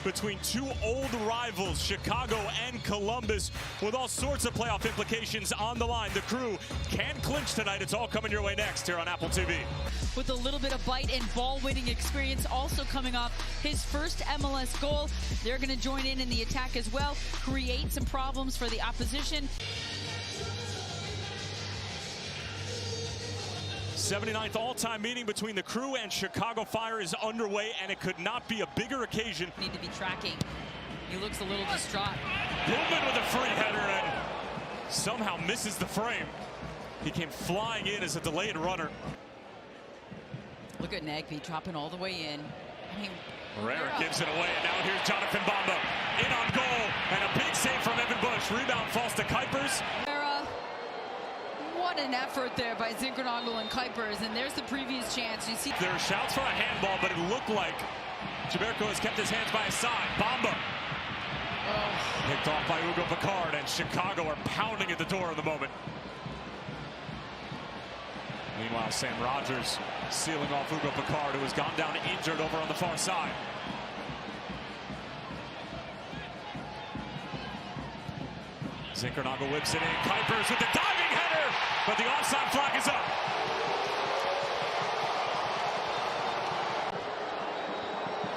between two old rivals, Chicago and Columbus, with all sorts of playoff implications on the line. The Crew can clinch tonight. It's all coming your way next here on Apple TV. With a little bit of bite and ball-winning experience, also coming off his first MLS goal. They're going to join in the attack as well, create some problems for the opposition. 79th all-time meeting between the Crew and Chicago Fire is underway, and it could not be a bigger occasion. Need to be tracking. He looks a little distraught. Gutman with a free header and somehow misses the frame. He came flying in as a delayed runner. Look at Nagbe dropping all the way in. I mean, Herrera gives it away, and now here's Jonathan Bamba in on goal, and a big save from Evan Bush. Rebound falls to Kuipers. What an effort there by Zinkernagel and Kuipers, and there's the previous chance. You see there are shouts for a handball, but it looked like Gilberto has kept his hands by his side. Bamba picked off by Hugo Picard, and Chicago are pounding at the door in the moment. Meanwhile, Sam Rogers sealing off Hugo Picard, who has gone down injured over on the far side. Zinkernagel whips it in. Kuipers with the diving header, but the offside flag is up.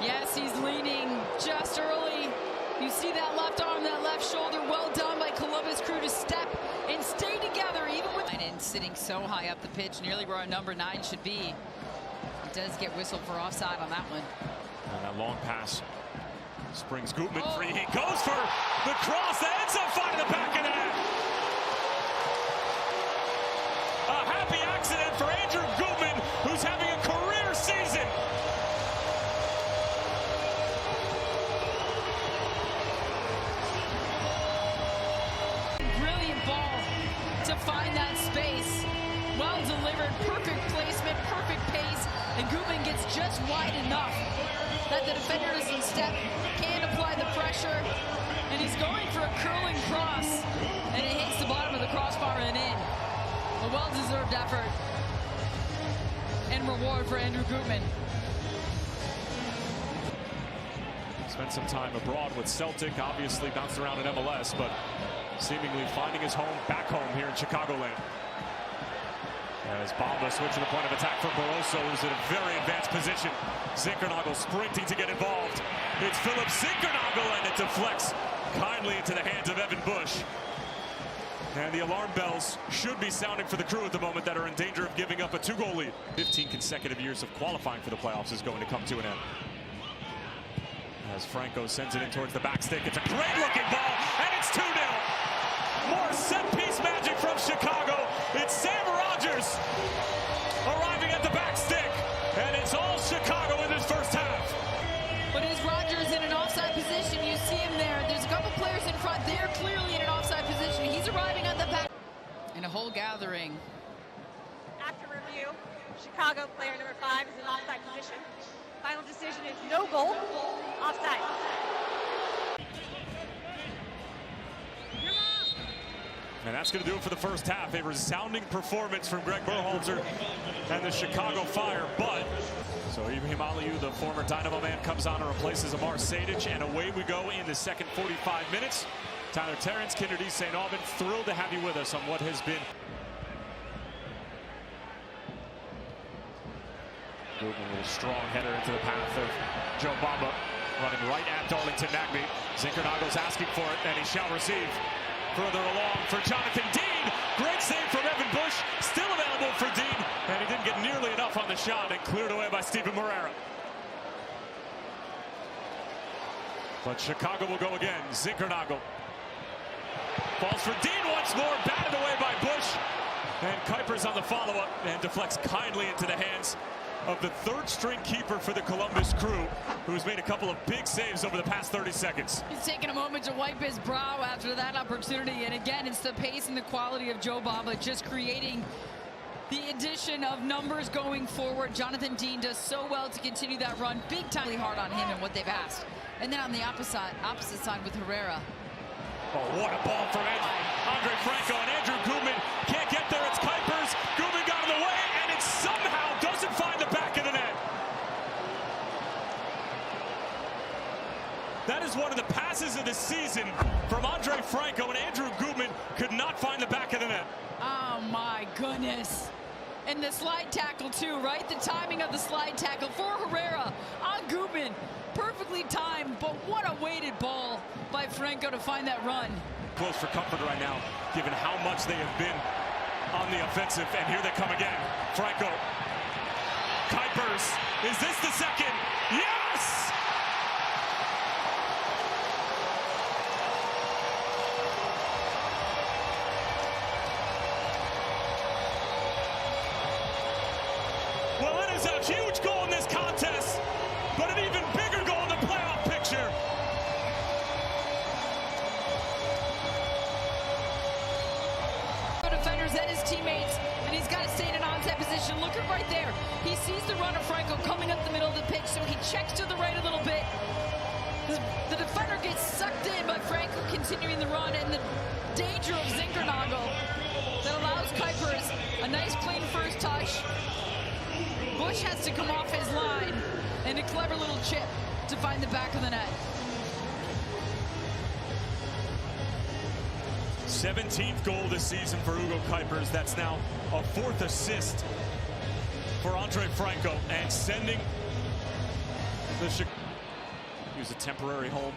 Yes, he's leaning just early. You see that left arm, that left shoulder. Well done by Columbus Crew to step and stay together, even with and sitting so high up the pitch, nearly where our number 9 should be. It does get whistled for offside on that one. And that long pass springs Gutman free. He goes for the cross. That ends up finding the back of the net. A happy accident for Andrew Gutman, who's having a career season. Brilliant ball to find that space. Well delivered, perfect placement, perfect pace, and Gutman gets just wide enough that the defender doesn't step, can apply the pressure, and he's going for a curling cross, and it hits the bottom of the crossbar and in. A well-deserved effort and reward for Andrew Gutman. Spent some time abroad with Celtic, obviously bounced around in MLS, but seemingly finding his home back home here in Chicagoland. As Bamba switching the point of attack from Barroso, who's in a very advanced position. Zinkernagel sprinting to get involved. It's Philip Zinkernagel, and it deflects kindly into the hands of Evan Bush. And the alarm bells should be sounding for the Crew at the moment, that are in danger of giving up a 2-goal lead. 15 consecutive years of qualifying for the playoffs is going to come to an end. As Franco sends it in towards the back stick, it's a great-looking ball, and it's 2-0. More set-piece magic from Chicago. It's Sam Rogers arriving at the back stick, and it's all Chicago in this first half. But is Rogers in an offside position? You see him there. There's a couple players in front. They're clearly in an offside position. He's arriving at the back. And a whole gathering. After review, Chicago player number 5 is in offside position. Final decision is no goal, offside. And that's going to do it for the first half. A resounding performance from Greg Berhalter and the Chicago Fire. But, so Ibrahim Aliou, the former Dynamo man, comes on and replaces Amar Sejdic. And away we go in the second 45 minutes. Tyler Terrence, Kinder D. St. Aubin, thrilled to have you with us on what has been. Gutman with a strong header into the path of Joe Bamba. Running right at Darlington Nagbe. Zinkernagel's asking for it, and he shall receive. Further along for Jonathan Dean. Great save from Evan Bush. Still available for Dean. And he didn't get nearly enough on the shot, and cleared away by Steven Moreira. But Chicago will go again. Zinkernagel falls for Dean once more. Batted away by Bush. And Kuipers on the follow-up, and deflects kindly into the hands of the third-string keeper for the Columbus Crew, who's made a couple of big saves over the past 30 seconds. He's taking a moment to wipe his brow after that opportunity. And again, it's the pace and the quality of Joe Bamba just creating the addition of numbers going forward. Jonathan Dean does so well to continue that run. Big time hard on him and what they've asked. And then on the opposite side with Herrera. Oh, what a ball from Andre Franco, and Andrew Gutman can't get there. It's Kuipers. Gutman got in the way, and it somehow doesn't find the back of the net. That is one of the passes of the season from Andre Franco, and Andrew Gutman could not find the back of the net. Oh my goodness. And the slide tackle too, right? The timing of the slide tackle for Herrera on Gutman. Perfectly timed, but what a weighted ball by Franco to find that run. Close for comfort right now, given how much they have been on the offensive. And here they come again. Franco. Kuipers. Is this the second? Yes! Well, it is a huge goal in this contest, but an even bigger goal in the playoff picture. Defenders and his teammates, and he's got to stay in an onside position. Look at right there. He sees the run of Franco coming up the middle of the pitch, so he checks to the right a little bit. The defender gets sucked in by Franco continuing the run, and the danger of Zinkernagel that allows Kuipers a nice clean first touch. Bush has to come off his line, and a clever little chip to find the back of the net. 17th goal this season for Ugo Kuipers. That's now a 4th assist for Andre Franco, and sending the use a temporary home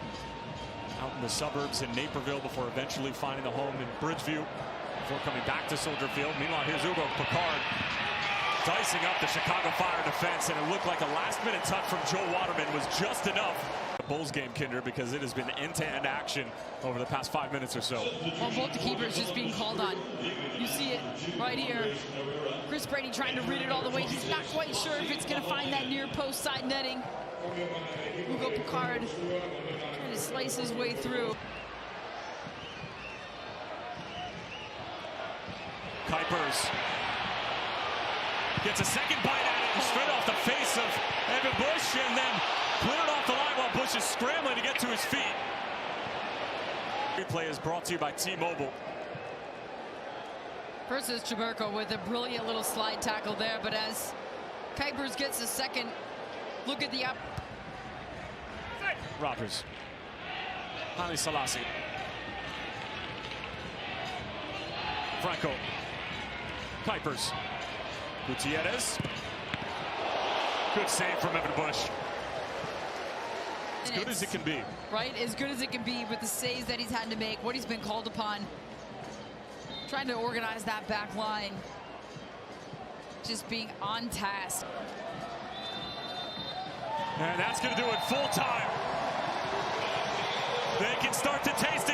out in the suburbs in Naperville before eventually finding the home in Bridgeview before coming back to Soldier Field. Meanwhile, here's Ugo Picard dicing up the Chicago Fire defense, and it looked like a last-minute touch from Joe Waterman was just enough. The Bulls game, Kinder, because it has been end-to-end action over the past 5 minutes or so. Well, both the keepers just being called on. You see it right here. Chris Brady trying to rid it all the way. He's not quite sure if it's going to find that near post side netting. Ugo Picard trying to slice his way through. Kuipers gets a second bite at it, straight off the face of Evan Bush, and then cleared off the line while Bush is scrambling to get to his feet. Replay is brought to you by T-Mobile. First is Chaburko with a brilliant little slide tackle there, but as Kuipers gets a second look at the up. Rogers. Haile Selassie. Franco. Kuipers. Gutierrez. Good save from Evan Bush. As good as it can be. Right, as good as it can be with the saves that he's had to make, what he's been called upon. Trying to organize that back line. Just being on task. And that's going to do it full time. They can start to taste it.